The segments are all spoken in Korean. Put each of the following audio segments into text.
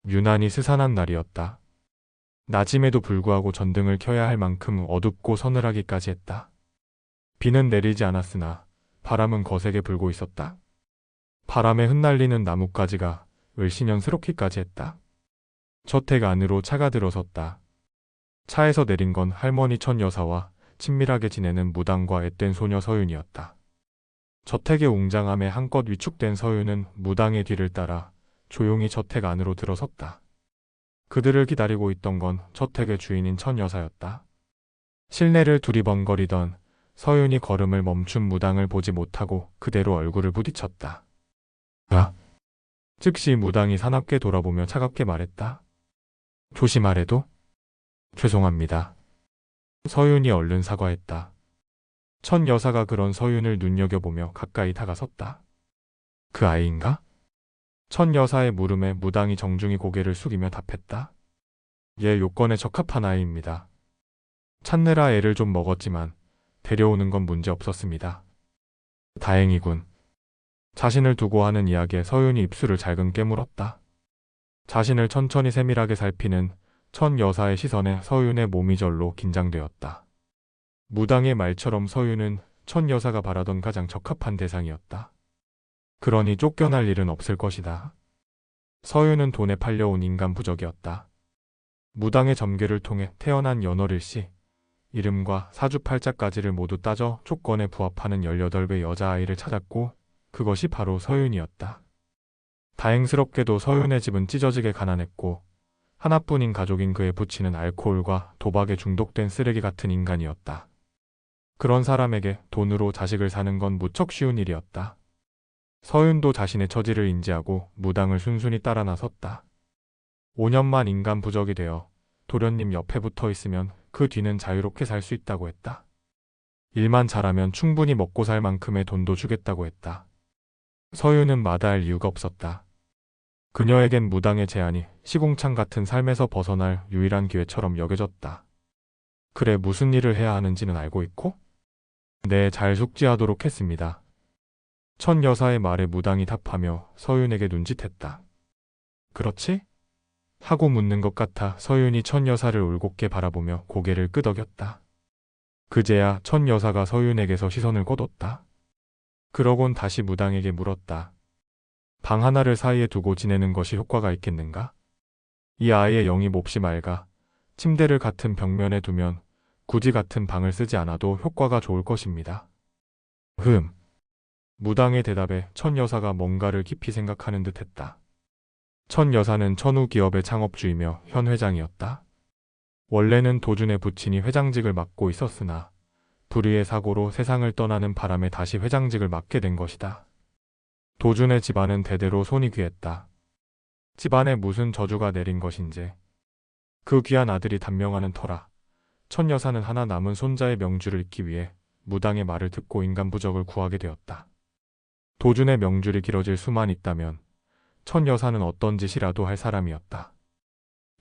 유난히 스산한 날이었다. 낮임에도 불구하고 전등을 켜야 할 만큼 어둡고 서늘하기까지 했다. 비는 내리지 않았으나 바람은 거세게 불고 있었다. 바람에 흩날리는 나뭇가지가 을씨년스럽기까지 했다. 저택 안으로 차가 들어섰다. 차에서 내린 건 할머니 천 여사와 친밀하게 지내는 무당과 앳된 소녀 서윤이었다. 저택의 웅장함에 한껏 위축된 서윤은 무당의 뒤를 따라 조용히 저택 안으로 들어섰다. 그들을 기다리고 있던 건 저택의 주인인 천 여사였다. 실내를 두리번거리던 서윤이 걸음을 멈춘 무당을 보지 못하고 그대로 얼굴을 부딪혔다. 아! 즉시 무당이 사납게 돌아보며 차갑게 말했다. 조심하래도? 죄송합니다. 서윤이 얼른 사과했다. 천 여사가 그런 서윤을 눈여겨보며 가까이 다가섰다. 그 아이인가? 천 여사의 물음에 무당이 정중히 고개를 숙이며 답했다. 얘 요건에 적합한 아이입니다. 찾느라 애를 좀 먹었지만 데려오는 건 문제 없었습니다. 다행이군. 자신을 두고 하는 이야기에 서윤이 입술을 잘근 깨물었다. 자신을 천천히 세밀하게 살피는 천 여사의 시선에 서윤의 몸이 절로 긴장되었다. 무당의 말처럼 서윤은 천 여사가 바라던 가장 적합한 대상이었다. 그러니 쫓겨날 일은 없을 것이다. 서윤은 돈에 팔려온 인간 부적이었다. 무당의 점괘를 통해 태어난 연월일시, 이름과 사주팔자까지를 모두 따져 조건에 부합하는 18의 여자아이를 찾았고 그것이 바로 서윤이었다. 다행스럽게도 서윤의 집은 찢어지게 가난했고 하나뿐인 가족인 그의 부친은 알코올과 도박에 중독된 쓰레기 같은 인간이었다. 그런 사람에게 돈으로 자식을 사는 건 무척 쉬운 일이었다. 서윤도 자신의 처지를 인지하고 무당을 순순히 따라 나섰다. 5년만 인간 부적이 되어 도련님 옆에 붙어 있으면 그 뒤는 자유롭게 살 수 있다고 했다. 일만 잘하면 충분히 먹고 살 만큼의 돈도 주겠다고 했다. 서윤은 마다할 이유가 없었다. 그녀에겐 무당의 제안이 시궁창 같은 삶에서 벗어날 유일한 기회처럼 여겨졌다. 그래, 무슨 일을 해야 하는지는 알고 있고? 네, 잘 숙지하도록 했습니다. 천 여사의 말에 무당이 답하며 서윤에게 눈짓했다. 그렇지? 하고 묻는 것 같아 서윤이 천 여사를 올곧게 바라보며 고개를 끄덕였다. 그제야 천 여사가 서윤에게서 시선을 거뒀다. 그러곤 다시 무당에게 물었다. 방 하나를 사이에 두고 지내는 것이 효과가 있겠는가? 이 아이의 영이 몹시 맑아 침대를 같은 벽면에 두면 굳이 같은 방을 쓰지 않아도 효과가 좋을 것입니다. 무당의 대답에 천 여사가 뭔가를 깊이 생각하는 듯 했다. 천 여사는 천우 기업의 창업주이며 현 회장이었다. 원래는 도준의 부친이 회장직을 맡고 있었으나 불의의 사고로 세상을 떠나는 바람에 다시 회장직을 맡게 된 것이다. 도준의 집안은 대대로 손이 귀했다. 집안에 무슨 저주가 내린 것인지 그 귀한 아들이 단명하는 터라 천 여사는 하나 남은 손자의 명주를 잇기 위해 무당의 말을 듣고 인간 부적을 구하게 되었다. 도준의 명줄이 길어질 수만 있다면 천 여사는 어떤 짓이라도 할 사람이었다.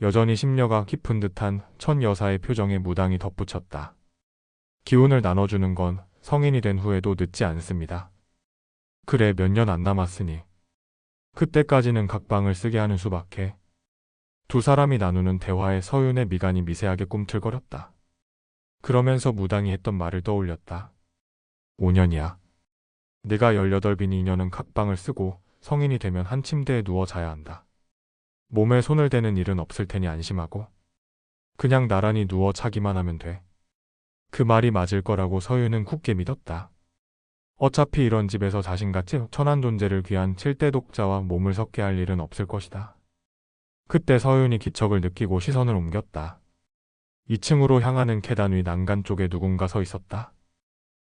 여전히 심려가 깊은 듯한 천 여사의 표정에 무당이 덧붙였다. 기운을 나눠주는 건 성인이 된 후에도 늦지 않습니다. 그래, 몇 년 안 남았으니 그때까지는 각방을 쓰게 하는 수밖에. 두 사람이 나누는 대화에 서윤의 미간이 미세하게 꿈틀거렸다. 그러면서 무당이 했던 말을 떠올렸다. 5년이야. 내가 18빈 2년은 각방을 쓰고 성인이 되면 한 침대에 누워 자야 한다. 몸에 손을 대는 일은 없을 테니 안심하고 그냥 나란히 누워 자기만 하면 돼. 그 말이 맞을 거라고 서윤은 굳게 믿었다. 어차피 이런 집에서 자신같이 천한 존재를 귀한 7대 독자와 몸을 섞게 할 일은 없을 것이다. 그때 서윤이 기척을 느끼고 시선을 옮겼다. 2층으로 향하는 계단 위 난간 쪽에 누군가 서 있었다.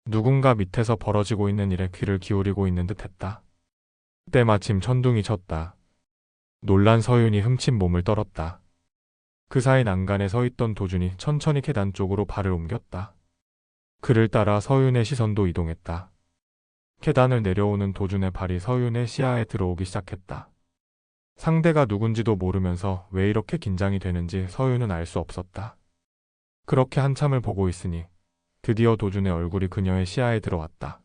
누군가 밑에서 벌어지고 있는 일에 귀를 기울이고 있는 듯했다. 때마침 천둥이 쳤다. 놀란 서윤이 흠칫 몸을 떨었다. 그 사이 난간에 서 있던 도준이 천천히 계단 쪽으로 발을 옮겼다. 그를 따라 서윤의 시선도 이동했다. 계단을 내려오는 도준의 발이 서윤의 시야에 들어오기 시작했다. 상대가 누군지도 모르면서 왜 이렇게 긴장이 되는지 서윤은 알 수 없었다. 그렇게 한참을 보고 있으니 드디어 도준의 얼굴이 그녀의 시야에 들어왔다.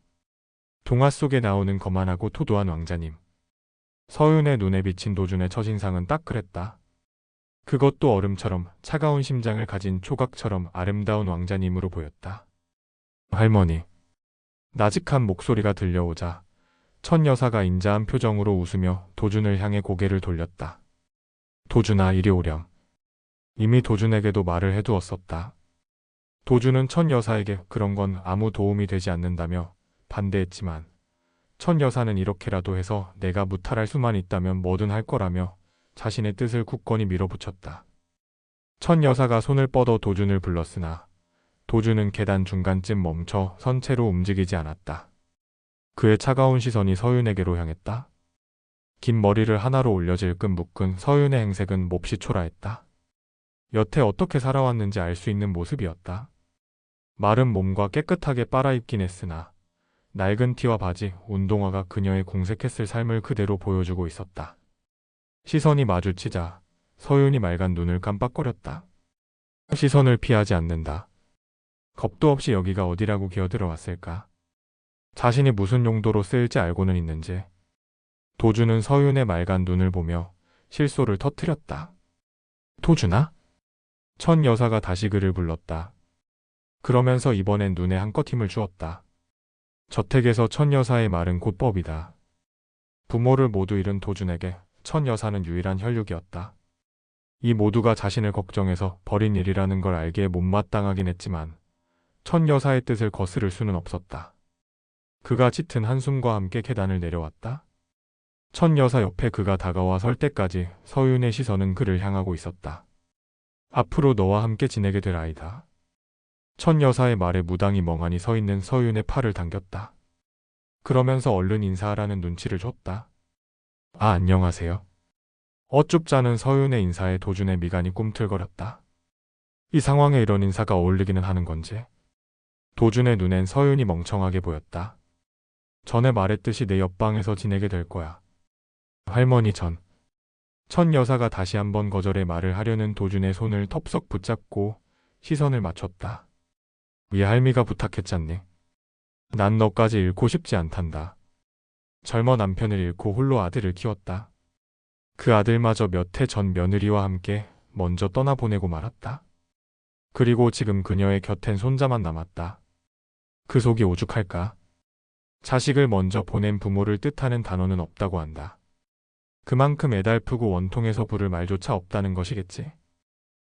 동화 속에 나오는 거만하고 토도한 왕자님. 서윤의 눈에 비친 도준의 첫인상은 딱 그랬다. 그것도 얼음처럼 차가운 심장을 가진 초각처럼 아름다운 왕자님으로 보였다. 할머니. 나직한 목소리가 들려오자 천 여사가 인자한 표정으로 웃으며 도준을 향해 고개를 돌렸다. 도준아, 이리 오렴. 이미 도준에게도 말을 해두었었다. 도준은 천 여사에게 그런 건 아무 도움이 되지 않는다며 반대했지만 천 여사는 이렇게라도 해서 내가 무탈할 수만 있다면 뭐든 할 거라며 자신의 뜻을 굳건히 밀어붙였다. 천 여사가 손을 뻗어 도준을 불렀으나 도준은 계단 중간쯤 멈춰 선 채로 움직이지 않았다. 그의 차가운 시선이 서윤에게로 향했다. 긴 머리를 하나로 올려 질끈 묶은 서윤의 행색은 몹시 초라했다. 여태 어떻게 살아왔는지 알 수 있는 모습이었다. 마른 몸과 깨끗하게 빨아입긴 했으나 낡은 티와 바지, 운동화가 그녀의 공색했을 삶을 그대로 보여주고 있었다. 시선이 마주치자 서윤이 맑은 눈을 깜빡거렸다. 시선을 피하지 않는다. 겁도 없이 여기가 어디라고 기어들어왔을까? 자신이 무슨 용도로 쓰일지 알고는 있는지. 도준은 서윤의 맑은 눈을 보며 실소를 터뜨렸다. 도준아? 천 여사가 다시 그를 불렀다. 그러면서 이번엔 눈에 한껏 힘을 주었다. 저택에서 천 여사의 말은 곧 법이다. 부모를 모두 잃은 도준에게 천 여사는 유일한 혈육이었다. 이 모두가 자신을 걱정해서 벌인 일이라는 걸 알기에 못마땅하긴 했지만 천 여사의 뜻을 거스를 수는 없었다. 그가 짙은 한숨과 함께 계단을 내려왔다. 천 여사 옆에 그가 다가와 설 때까지 서윤의 시선은 그를 향하고 있었다. 앞으로 너와 함께 지내게 될 아이다. 천 여사의 말에 무당이 멍하니 서 있는 서윤의 팔을 당겼다. 그러면서 얼른 인사하라는 눈치를 줬다. 아, 안녕하세요. 어쭙지 않은 서윤의 인사에 도준의 미간이 꿈틀거렸다. 이 상황에 이런 인사가 어울리기는 하는 건지. 도준의 눈엔 서윤이 멍청하게 보였다. 전에 말했듯이 내 옆방에서 지내게 될 거야. 할머니 전. 천 여사가 다시 한번 거절의 말을 하려는 도준의 손을 텁썩 붙잡고 시선을 맞췄다. 이 할미가 부탁했잖니. 난 너까지 잃고 싶지 않단다. 젊어 남편을 잃고 홀로 아들을 키웠다. 그 아들마저 몇 해 전 며느리와 함께 먼저 떠나보내고 말았다. 그리고 지금 그녀의 곁엔 손자만 남았다. 그 속이 오죽할까? 자식을 먼저 보낸 부모를 뜻하는 단어는 없다고 한다. 그만큼 애달프고 원통해서 부를 말조차 없다는 것이겠지.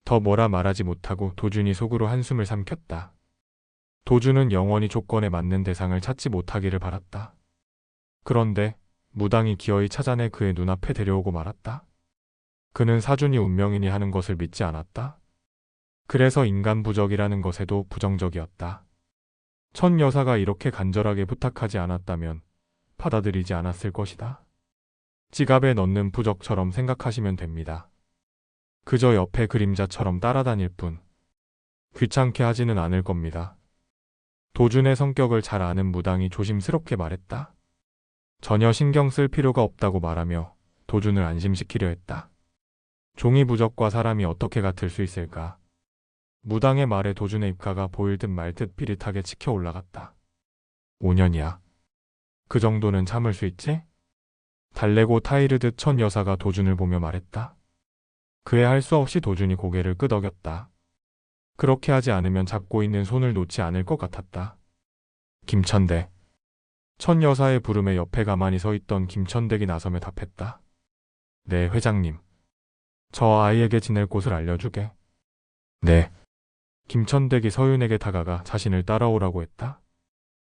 더 뭐라 말하지 못하고 도준이 속으로 한숨을 삼켰다. 도준은 영원히 조건에 맞는 대상을 찾지 못하기를 바랐다. 그런데 무당이 기어이 찾아내 그의 눈앞에 데려오고 말았다. 그는 사준이 운명이니 하는 것을 믿지 않았다. 그래서 인간 부적이라는 것에도 부정적이었다. 천 여사가 이렇게 간절하게 부탁하지 않았다면 받아들이지 않았을 것이다. 지갑에 넣는 부적처럼 생각하시면 됩니다. 그저 옆에 그림자처럼 따라다닐 뿐 귀찮게 하지는 않을 겁니다. 도준의 성격을 잘 아는 무당이 조심스럽게 말했다. 전혀 신경 쓸 필요가 없다고 말하며 도준을 안심시키려 했다. 종이 부적과 사람이 어떻게 같을 수 있을까? 무당의 말에 도준의 입가가 보일 듯 말 듯 비릿하게 치켜 올라갔다. 5년이야. 그 정도는 참을 수 있지? 달래고 타이르듯 천 여사가 도준을 보며 말했다. 그에 할 수 없이 도준이 고개를 끄덕였다. 그렇게 하지 않으면 잡고 있는 손을 놓지 않을 것 같았다. 김천대. 천 여사의 부름에 옆에 가만히 서 있던 김천댁이 나서며 답했다. 네, 회장님. 저 아이에게 지낼 곳을 알려주게. 네. 김천댁이 서윤에게 다가가 자신을 따라오라고 했다.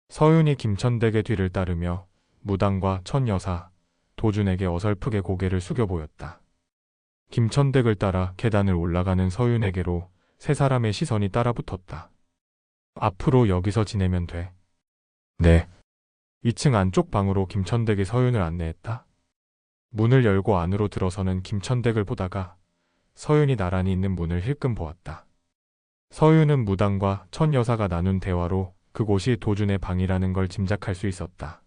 서윤이 김천댁의 뒤를 따르며 무당과 천 여사, 도준에게 어설프게 고개를 숙여 보였다. 김천댁을 따라 계단을 올라가는 서윤에게로 세 사람의 시선이 따라붙었다. 앞으로 여기서 지내면 돼. 네. 2층 안쪽 방으로 김천댁이 서윤을 안내했다. 문을 열고 안으로 들어서는 김천댁을 보다가 서윤이 나란히 있는 문을 힐끔 보았다. 서윤은 무당과 천 여사가 나눈 대화로 그곳이 도준의 방이라는 걸 짐작할 수 있었다.